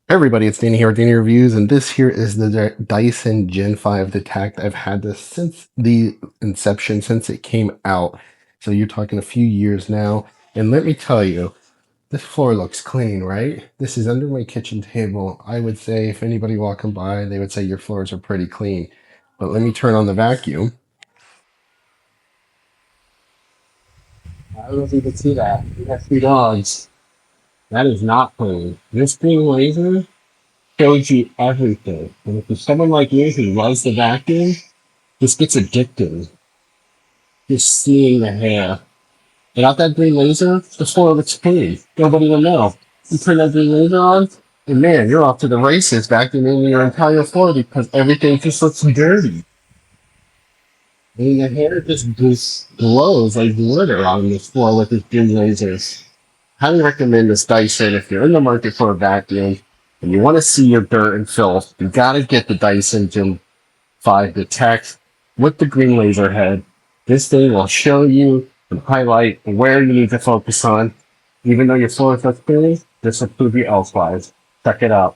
Everybody, it's Danny here with Danny Reviews, and this here is the Dyson Gen 5 Detect. I've had this since the inception, since it came out. So you're talking a few years now. And let me tell you, this floor looks clean, right? This is under my kitchen table. I would say if anybody walking by, they would say your floors are pretty clean. But let me turn on the vacuum. I don't know if you can see that. We have 3 dogs. That is not clean. This green laser shows you everything. And if you're someone like me who loves the vacuum, this gets addictive. Just seeing the hair. Without that green laser, the floor looks clean. Nobody will know. You turn that green laser on, and man, you're off to the races, vacuuming your entire floor because everything just looks dirty. And the hair just glows like glitter on this floor with this green lasers. Highly recommend this Dyson if you're in the market for a vacuum and you want to see your dirt and filth. You gotta get the Dyson Gen 5 Detect with the green laser head. This thing will show you and highlight where you need to focus on. Even though your floor is clean, this will prove you elsewise. Check it out.